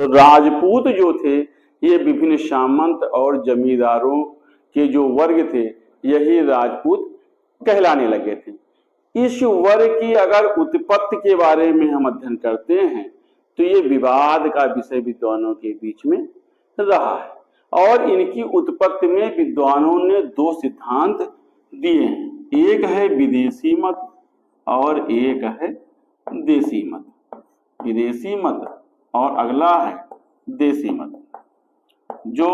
तो राजपूत जो थे ये विभिन्न सामंत और जमींदारों के जो वर्ग थे यही राजपूत कहलाने लगे थे। इस वर्ग की अगर उत्पत्ति के बारे में हम अध्ययन करते हैं तो ये विवाद का विषय विद्वानों के बीच में रहा है और इनकी उत्पत्ति में विद्वानों ने दो सिद्धांत दिए हैं, एक है विदेशी मत और एक है देशी मत। विदेशी मत और अगला है देशी मत। जो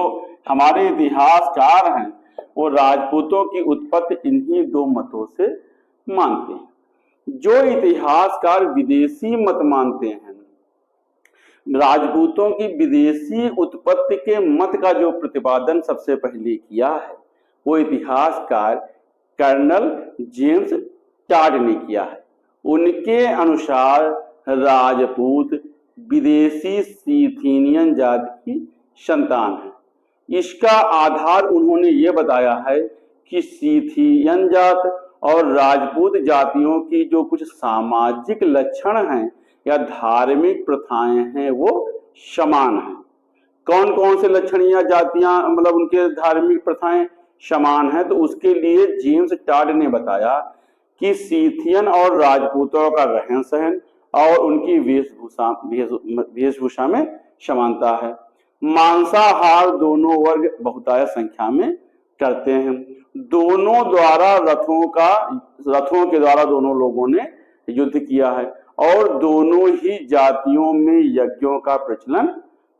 हमारे इतिहासकार हैं वो राजपूतों की उत्पत्ति इन्हीं दो मतों से मानते हैं। जो इतिहासकार विदेशी मत मानते हैं, राजपूतों की विदेशी उत्पत्ति के मत का जो प्रतिपादन सबसे पहले किया है वो इतिहासकार कर्नल जेम्स टाड ने किया है। उनके अनुसार राजपूत विदेशी सीथीनियन जाति की संतान है। इसका आधार उन्होंने ये बताया है कि सीथियन जात और राजपूत जातियों की जो कुछ सामाजिक लक्षण हैं या धार्मिक प्रथाएं हैं वो समान हैं। कौन कौन से लक्षण या जातियां मतलब उनके धार्मिक प्रथाएं समान हैं, तो उसके लिए जेम्स टाड ने बताया कि सीथियन और राजपूतों का रहन सहन और उनकी वेशभूषा में समानता है। मांसाहार दोनों वर्ग बहुतायत संख्या में करते हैं। दोनों द्वारा रथों के द्वारा दोनों लोगों ने युद्ध किया है और दोनों ही जातियों में यज्ञों का प्रचलन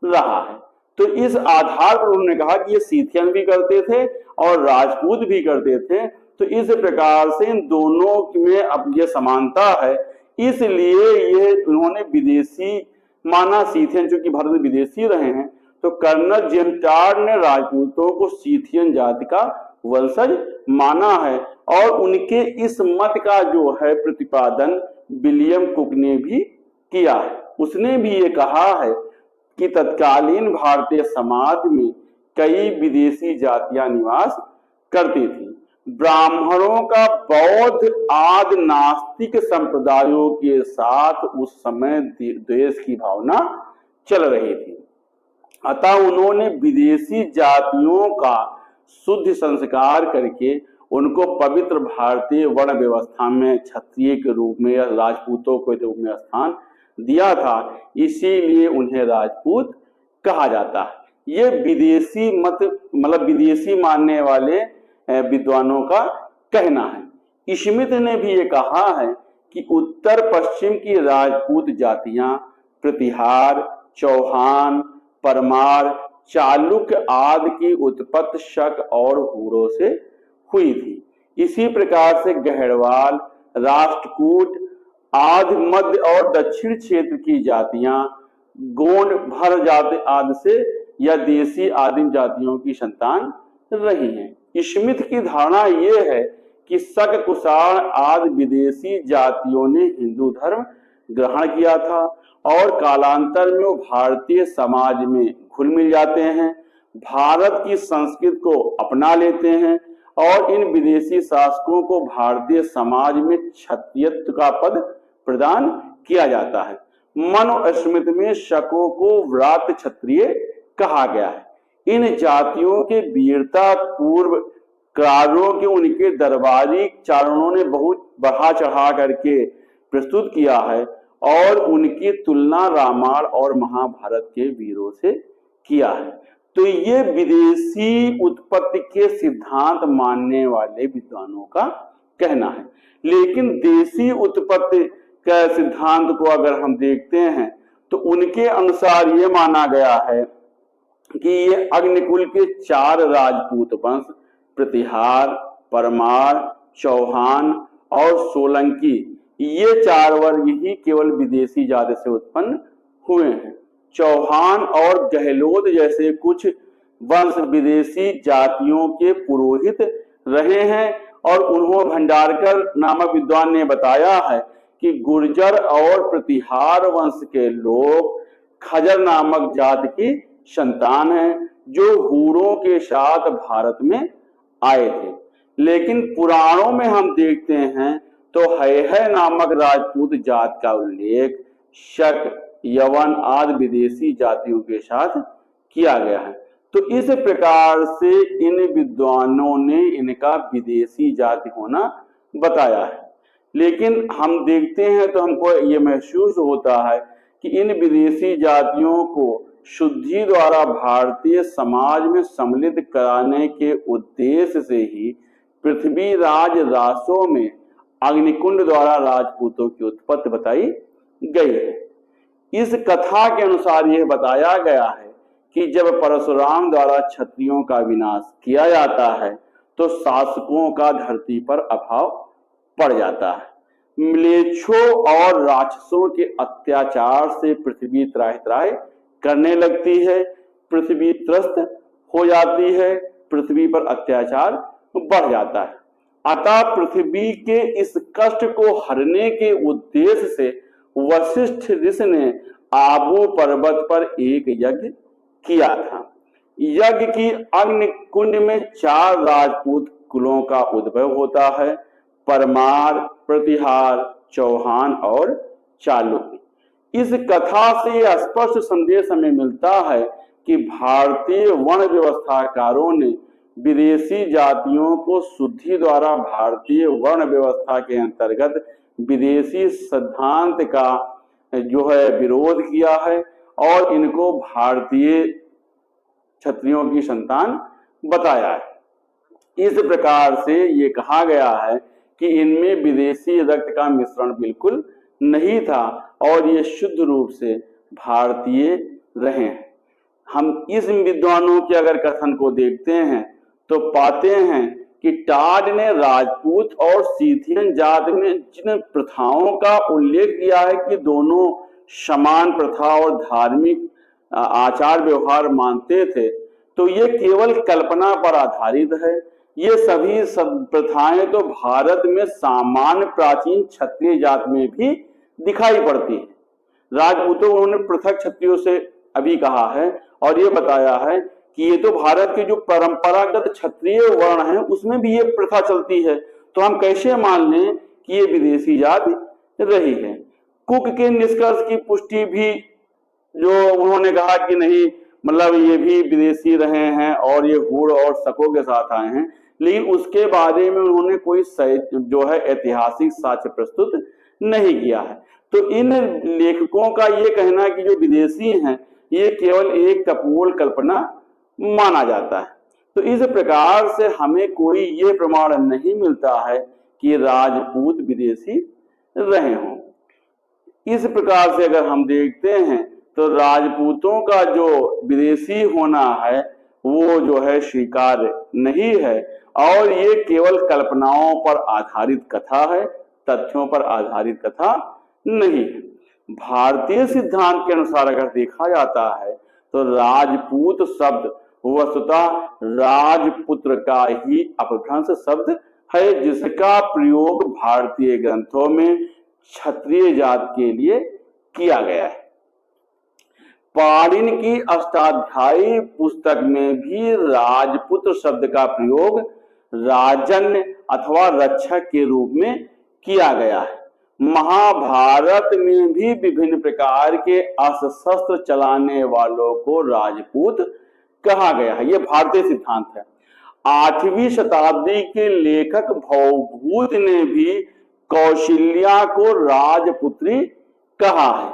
रहा है। तो इस आधार पर उन्होंने कहा कि ये सीथियन भी करते थे और राजपूत भी करते थे, तो इस प्रकार से इन दोनों में अब ये समानता है, इसलिए ये उन्होंने विदेशी माना। सीथियन चूंकि भारत में विदेशी रहे हैं तो कर्नल जेम्स टाड ने राजपूतों को सीथियन जाति का वंशज माना है और उनके इस मत का जो है प्रतिपादन विलियम कुक ने भी किया है। उसने भी ये कहा है कि तत्कालीन भारतीय समाज में कई विदेशी जातियां निवास करती थी। ब्राह्मणों का बौद्ध आदि नास्तिक संप्रदायों के साथ उस समय द्वेष की भावना चल रही थी, अतः उन्होंने विदेशी जातियों का शुद्ध संस्कार करके उनको पवित्र भारतीय वर्ण व्यवस्था में क्षत्रिय के रूप में या राजपूतों के रूप में स्थान दिया था, इसीलिए उन्हें राजपूत कहा जाता है। ये विदेशी मत मतलब विदेशी मानने वाले विद्वानों का कहना है। स्मिथ ने भी ये कहा है कि उत्तर पश्चिम की राजपूत जातियां प्रतिहार, चौहान, परमार, चालुक्य आदि की उत्पत्ति शक और हूरों से हुई थी। इसी प्रकार से गहरवाल, राष्ट्रकूट आदि मध्य और दक्षिण क्षेत्र की जातियां गोंड, भर जाति आदि से या देसी आदिम जातियों की संतान रही हैं। स्मिथ की धारणा यह है कि शक, कुषाण आदि विदेशी जातियों ने हिंदू धर्म ग्रहण किया था और कालांतर में वो भारतीय समाज में घुल मिल जाते हैं, भारत की संस्कृति को अपना लेते हैं और इन विदेशी शासकों को भारतीय समाज में क्षत्रियत्व का पद प्रदान किया जाता है। मनु स्मृति में शकों को व्रात क्षत्रिय कहा गया है। इन जातियों के वीरता पूर्व कार्यों के उनके दरबारी चारणों ने बहुत बढ़ा चढ़ा करके प्रस्तुत किया है और उनकी तुलना रामायण और महाभारत के वीरों से किया है। तो ये विदेशी उत्पत्ति के सिद्धांत मानने वाले विद्वानों का कहना है। लेकिन देशी उत्पत्ति का सिद्धांत को अगर हम देखते हैं तो उनके अनुसार ये माना गया है कि ये अग्निकुल के 4 राजपूत वंश प्रतिहार, परमार, चौहान और सोलंकी, ये 4 वर्ग ही केवल विदेशी जाति से उत्पन्न हुए हैं। चौहान और गहलोत जैसे कुछ वंश विदेशी जातियों के पुरोहित रहे हैं और उन्होंने भंडारकर नामक विद्वान ने बताया है कि गुर्जर और प्रतिहार वंश के लोग खजर नामक जाति की संतान हैं जो हूरों के साथ भारत में आए थे। लेकिन पुराणों में हम देखते हैं तो है नामक राजपूत जात का उल्लेख शक, यवन आदि विदेशी जातियों के साथ किया गया है। तो इस प्रकार से इन विद्वानों ने इनका विदेशी जाति होना बताया है। लेकिन हम देखते हैं तो हमको ये महसूस होता है कि इन विदेशी जातियों को शुद्धि द्वारा भारतीय समाज में सम्मिलित कराने के उद्देश्य से ही पृथ्वी राज रासों में अग्निकुंड द्वारा राजपूतों की उत्पत्ति बताई गई है। इस कथा के अनुसार यह बताया गया है कि जब परशुराम द्वारा क्षत्रियों का विनाश किया जाता है तो शासकों का धरती पर अभाव पड़ जाता है। म्लेच्छों और राक्षसों के अत्याचार से पृथ्वी त्राहि करने लगती है, पृथ्वी त्रस्त हो जाती है, पृथ्वी पर अत्याचार बढ़ जाता है। अतः पृथ्वी के इस कष्ट को हरने के उद्देश्य से वशिष्ठ ऋषि ने आबू पर्वत पर एक यज्ञ किया था। यज्ञ की अग्नि कुंड में 4 राजपूत कुलों का उद्भव होता है, परमार, प्रतिहार, चौहान और चालुक्य। इस कथा से यह स्पष्ट संदेश हमें मिलता है कि भारतीय वर्ण व्यवस्थाकारों ने विदेशी जातियों को शुद्धि द्वारा भारतीय वर्ण व्यवस्था के अंतर्गत विदेशी सिद्धांत का जो है विरोध किया है और इनको भारतीय क्षत्रियों की संतान बताया है। इस प्रकार से ये कहा गया है कि इनमें विदेशी रक्त का मिश्रण बिल्कुल नहीं था और ये शुद्ध रूप से भारतीय रहे हैं। हम इस विद्वानों के अगर कथन को देखते हैं तो पाते हैं कि टाड ने राजपूत और सीथियन जाति में जिन प्रथाओं का उल्लेख किया है कि दोनों समान प्रथा और धार्मिक आचार व्यवहार मानते थे, तो ये केवल कल्पना पर आधारित है। ये सभी प्रथाएं तो भारत में सामान्य प्राचीन क्षत्रिय जाति में भी दिखाई पड़ती है। राजपूतों उन्होंने पृथक क्षत्रियों से अभी कहा है और ये बताया है कि ये तो भारत के जो परंपरागत क्षत्रिय वर्ण है उसमें भी ये प्रथा चलती है, तो हम कैसे मान लें कि ये विदेशी जाति रही है। कुक के निष्कर्ष की पुष्टि भी जो उन्होंने कहा कि नहीं, मतलब ये भी विदेशी रहे हैं और ये हूण और शकों के साथ आए हैं, लेकिन उसके बारे में उन्होंने कोई जो है ऐतिहासिक साक्ष्य प्रस्तुत नहीं किया है। तो इन लेखकों का ये कहना कि जो विदेशी हैं ये केवल एक कपोल कल्पना माना जाता है। तो इस प्रकार से हमें कोई ये प्रमाण नहीं मिलता है कि राजपूत विदेशी रहे हों। इस प्रकार से अगर हम देखते हैं तो राजपूतों का जो विदेशी होना है वो जो है स्वीकार्य नहीं है और ये केवल कल्पनाओं पर आधारित कथा है, तथ्यों पर आधारित कथा नहीं है। भारतीय सिद्धांत के अनुसार अगर देखा जाता है तो राजपूत शब्द वस्तुतः राजपुत्र का ही अपभ्रंश शब्द है, जिसका प्रयोग भारतीय ग्रंथों में क्षत्रिय जाति के लिए किया गया है। पाणिनि की अष्टाध्यायी पुस्तक में भी राजपुत्र शब्द का प्रयोग राजन्य अथवा रक्षक के रूप में किया गया है। महाभारत में भी विभिन्न प्रकार के अस्त्र शस्त्र चलाने वालों को राजपूत कहा गया है। यह भारतीय सिद्धांत है। 8वीं शताब्दी के लेखक भौभूत ने भी कौशल्या को राजपुत्री कहा है,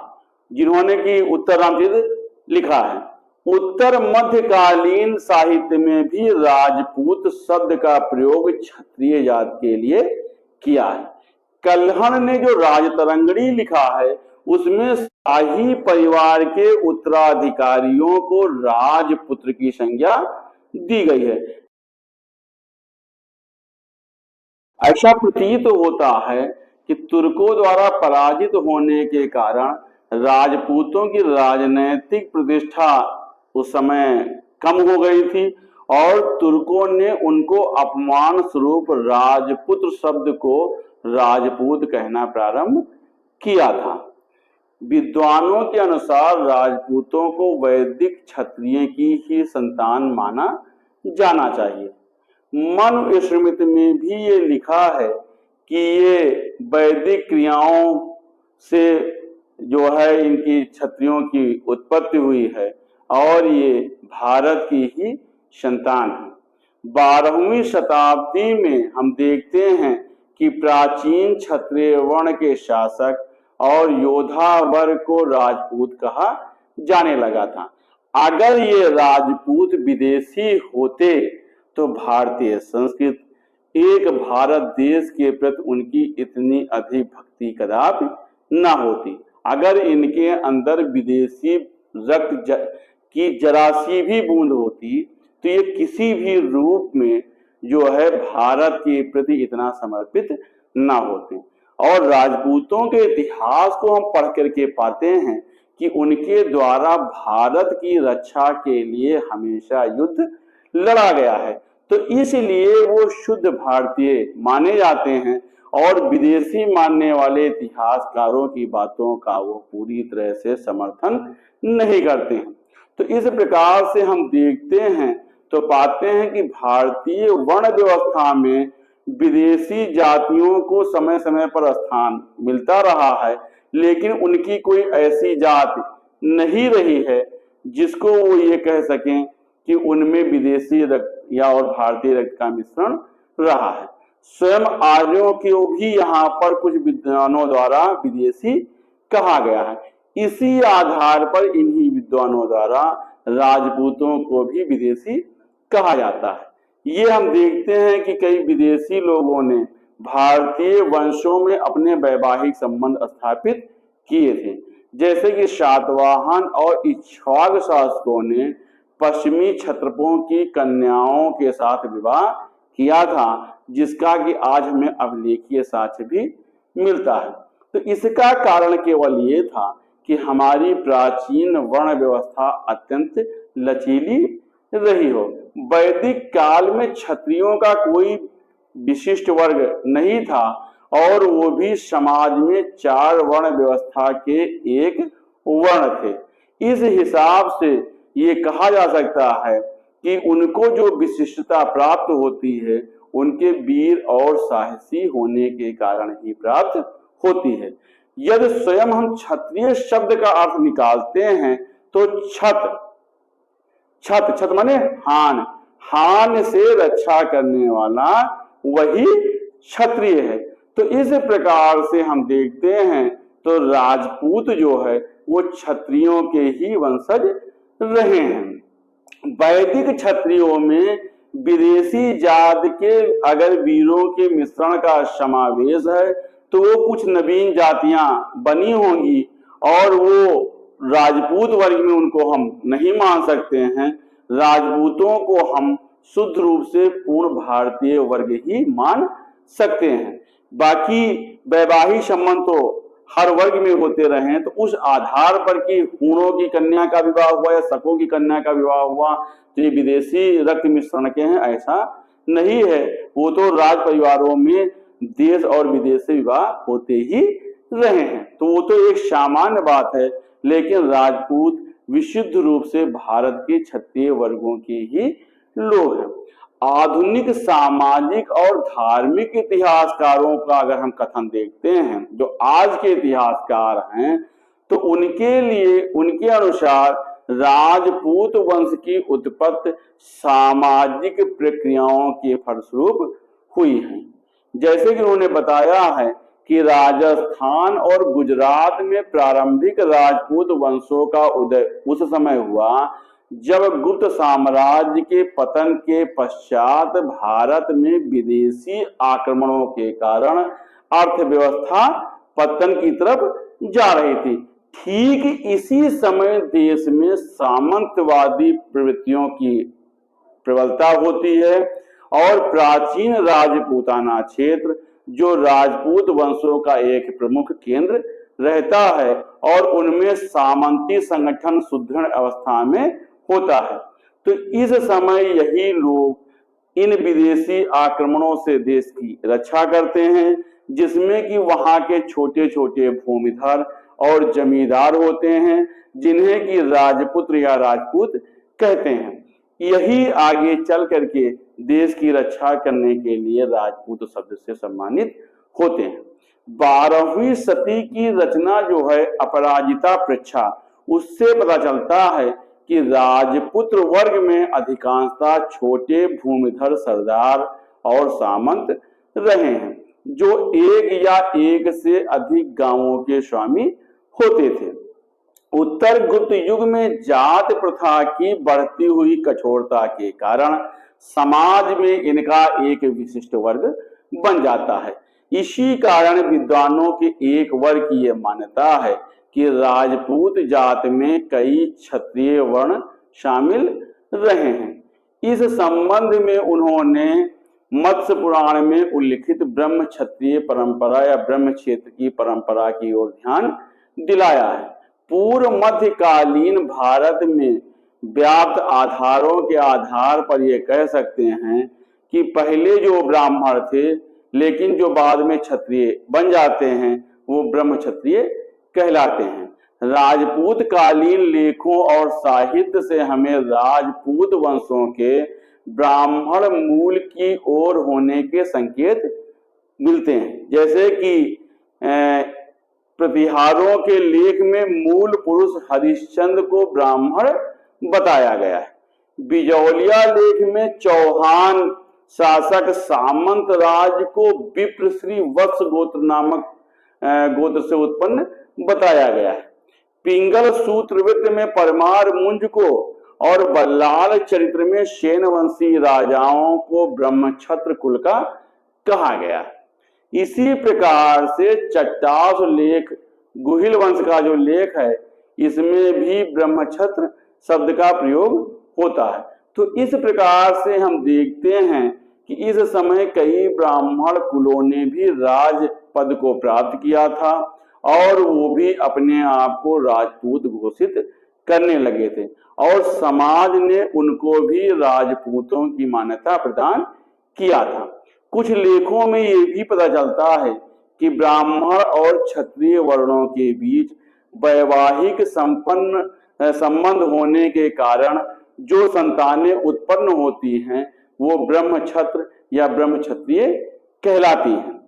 जिन्होंने की उत्तर रामचरित लिखा है। उत्तर मध्यकालीन साहित्य में भी राजपूत शब्द का प्रयोग क्षत्रिय जाति के लिए किया है। कल्हण ने जो राजतरंगिणी लिखा है उसमें शाही परिवार के उत्तराधिकारियों को राजपुत्र की संज्ञा दी गई है। ऐसा प्रतीत होता है कि तुर्कों द्वारा पराजित होने के कारण राजपूतों की राजनैतिक प्रतिष्ठा उस समय कम हो गई थी और तुर्कों ने उनको अपमान स्वरूप राजपुत्र शब्द को राजपूत कहना प्रारंभ किया था। विद्वानों के अनुसार राजपूतों को वैदिक क्षत्रिय की ही संतान माना जाना चाहिए। मनुस्मृति में भी ये लिखा है कि ये वैदिक क्रियाओं से जो है इनकी क्षत्रियों की उत्पत्ति हुई है और ये भारत की ही संतान है। 12वीं शताब्दी में हम देखते हैं कि प्राचीन क्षत्रिय वर्ण के शासक और योद्धा वर्ग को राजपूत कहा जाने लगा था। अगर ये राजपूत विदेशी होते तो भारतीय संस्कृति, एक भारत देश के प्रति उनकी इतनी अधिक भक्ति कदापि न होती। अगर इनके अंदर विदेशी रक्त की जरा सी भी बूंद होती तो ये किसी भी रूप में जो है भारत के प्रति इतना समर्पित ना होते। और राजपूतों के इतिहास को हम पढ़ करके पाते हैं कि उनके द्वारा भारत की रक्षा के लिए हमेशा युद्ध लड़ा गया है, तो इसलिए वो शुद्ध भारतीय माने जाते हैं और विदेशी मानने वाले इतिहासकारों की बातों का वो पूरी तरह से समर्थन नहीं करते हैं। तो इस प्रकार से हम देखते हैं तो पाते हैं कि भारतीय वर्ण व्यवस्था में विदेशी जातियों को समय समय पर स्थान मिलता रहा है, लेकिन उनकी कोई ऐसी जाति नहीं रही है जिसको वो ये कह सकें कि उनमें विदेशी रक्त या और भारतीय रक्त का मिश्रण रहा है। स्वयं आर्यों को भी यहाँ पर कुछ विद्वानों द्वारा विदेशी कहा गया है। इसी आधार पर इन्हीं विद्वानों द्वारा राजपूतों को भी विदेशी कहा जाता है। ये हम देखते हैं कि कई विदेशी लोगों ने भारतीय वंशों में अपने वैवाहिक संबंध स्थापित किए थे, जैसे कि सातवाहन और इक्ष्वाक शासकों ने पश्चिमी क्षत्रपों की कन्याओं के साथ विवाह किया था, जिसका कि आज हमें अभिलेखीय साक्ष्य भी मिलता है। तो इसका कारण केवल ये था कि हमारी प्राचीन वर्ण व्यवस्था अत्यंत लचीली रही हो। वैदिक काल में क्षत्रियों का कोई विशिष्ट वर्ग नहीं था और वो भी समाज में 4 वर्ण व्यवस्था के एक वर्ण थे। इस हिसाब से ये कहा जा सकता है कि उनको जो विशिष्टता प्राप्त होती है उनके वीर और साहसी होने के कारण ही प्राप्त होती है। यदि स्वयं हम क्षत्रिय शब्द का अर्थ निकालते हैं तो छत माने हान से रक्षा करने वाला वही क्षत्रिय है। तो इस प्रकार से हम देखते हैं तो राजपूत जो है वो क्षत्रियों के ही वंशज रहे हैं। वैदिक क्षत्रियों में विदेशी जात के अगर वीरों के मिश्रण का समावेश है तो वो कुछ नवीन जातियां बनी होंगी और वो राजपूत वर्ग में उनको हम नहीं मान सकते हैं। राजपूतों को हम शुद्ध रूप से पूर्ण भारतीय वर्ग ही मान सकते हैं। बाकी वैवाहिक संबंध तो हर वर्ग में होते रहे, तो उस आधार पर कि हूणों की कन्या का विवाह हुआ या शकों की कन्या का विवाह हुआ तो ये विदेशी रक्त मिश्रण के हैं, ऐसा नहीं है। वो तो राज परिवारों में देश और विदेश से विवाह होते ही रहे हैं, तो वो तो एक सामान्य बात है। लेकिन राजपूत विशुद्ध रूप से भारत के क्षत्रिय वर्गों के ही लोग हैं। आधुनिक सामाजिक और धार्मिक इतिहासकारों का अगर हम कथन देखते हैं, जो आज के इतिहासकार हैं, तो उनके लिए उनके अनुसार राजपूत वंश की उत्पत्ति सामाजिक प्रक्रियाओं के फलस्वरूप हुई है। जैसे कि उन्होंने बताया है कि राजस्थान और गुजरात में प्रारंभिक राजपूत वंशों का उदय उस समय हुआ जब गुप्त साम्राज्य के पतन के पश्चात भारत में विदेशी आक्रमणों के कारण अर्थव्यवस्था पतन की तरफ जा रही थी। ठीक इसी समय देश में सामंतवादी प्रवृत्तियों की प्रबलता होती है और प्राचीन राजपूताना क्षेत्र जो राजपूत वंशों का एक प्रमुख केंद्र रहता है और उनमें सामंती संगठन सुदृढ़ अवस्था में होता है। तो इस समय यही लोग इन विदेशी आक्रमणों से देश की रक्षा करते हैं, जिसमें कि वहां के छोटे छोटे भूमिधर और जमींदार होते हैं, जिन्हें कि राजपुत्र या राजपूत कहते हैं। यही आगे चल करके देश की रक्षा करने के लिए राजपूत शब्द से सम्मानित होते हैं। 12वीं सदी की रचना जो है अपराजिता पृच्छा, उससे पता चलता है कि राजपुत्र वर्ग में अधिकांशतः छोटे भूमिधर सरदार और सामंत रहे हैं, जो एक या एक से अधिक गांवों के स्वामी होते थे। उत्तर गुप्त युग में जात प्रथा की बढ़ती हुई कठोरता के कारण समाज में इनका एक विशिष्ट वर्ग बन जाता है। इसी कारण विद्वानों के एक वर्ग की यह मान्यता है कि राजपूत जात में कई क्षत्रिय वर्ण शामिल रहे हैं। इस संबंध में उन्होंने मत्स्य पुराण में उल्लिखित ब्रह्म क्षत्रिय परंपरा या ब्रह्म क्षेत्र की परंपरा की ओर ध्यान दिलाया है। पूर्व मध्यकालीन भारत में व्याप्त आधारों के आधार पर यह कह सकते हैं कि पहले जो ब्राह्मण थे लेकिन जो बाद में क्षत्रिय बन जाते हैं वो ब्रह्म क्षत्रिय कहलाते हैं। राजपूत कालीन लेखों और साहित्य से हमें राजपूत वंशों के ब्राह्मण मूल की ओर होने के संकेत मिलते हैं, जैसे कि प्रतिहारों के लेख में मूल पुरुष हरिश्चंद्र को ब्राह्मण बताया गया है। बिजौलिया लेख में चौहान शासक सामंत राज को विप्र श्री वत्स गोत्र नामक गोत्र से उत्पन्न बताया गया है। पिंगल सूत्रवृत्त में परमार मुंज को और बल्लाल चरित्र में सेनवंशी राजाओं को ब्रह्मक्षत्र कुल का कहा गया है। इसी प्रकार से चट्टास लेख गुहिल वंश का जो लेख है इसमें भी ब्रह्मक्षत्र शब्द का प्रयोग होता है। तो इस प्रकार से हम देखते हैं कि इस समय कई ब्राह्मण कुलों ने भी राज पद को प्राप्त किया था और वो भी अपने आप को राजपूत घोषित करने लगे थे और समाज ने उनको भी राजपूतों की मान्यता प्रदान किया था। कुछ लेखों में ये भी पता चलता है कि ब्राह्मण और क्षत्रिय वर्णों के बीच वैवाहिक संबंध होने के कारण जो संतानें उत्पन्न होती हैं वो ब्रह्मक्षत्र या ब्रह्म क्षत्रिय कहलाती हैं।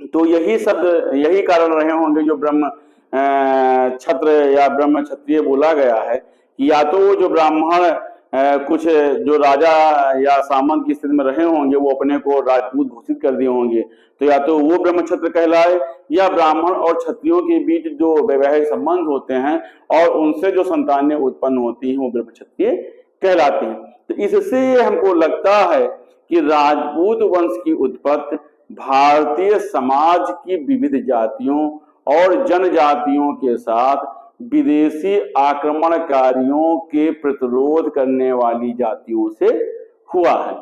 तो यही कारण रहे होंगे जो ब्रह्म क्षत्र या ब्रह्म क्षत्रिय बोला गया है कि या तो वो जो ब्राह्मण कुछ जो राजा या सामंत की स्थिति में रहे होंगे वो अपने को राजपूत घोषित कर दिए होंगे, तो या तो वो ब्रह्म क्षत्र कहलाए या ब्राह्मण और क्षत्रियों के बीच जो वैवाहिक संबंध होते हैं और उनसे जो संतानें उत्पन्न होती हैं वो ब्रह्म क्षत्रिय कहलाती हैं। तो इससे ये हमको लगता है कि राजपूत वंश की उत्पत्ति भारतीय समाज की विविध जातियों और जनजातियों के साथ विदेशी आक्रमणकारियों के प्रतिरोध करने वाली जातियों से हुआ है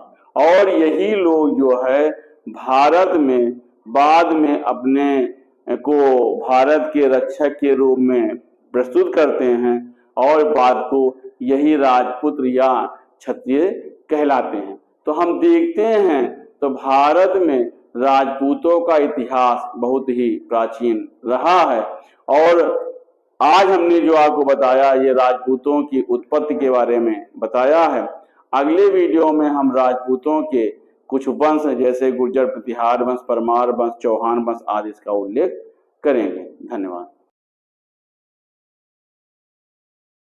और यही लोग जो है भारत में बाद में अपने को भारत के रक्षक के रूप में प्रस्तुत करते हैं और बाद को यही राजपुत्र या क्षत्रिय कहलाते हैं। तो हम देखते हैं तो भारत में राजपूतों का इतिहास बहुत ही प्राचीन रहा है और आज हमने जो आपको बताया ये राजपूतों की उत्पत्ति के बारे में बताया है। अगले वीडियो में हम राजपूतों के कुछ वंश जैसे गुर्जर प्रतिहार वंश, परमार वंश, चौहान वंश आदि इसका उल्लेख करेंगे। धन्यवाद।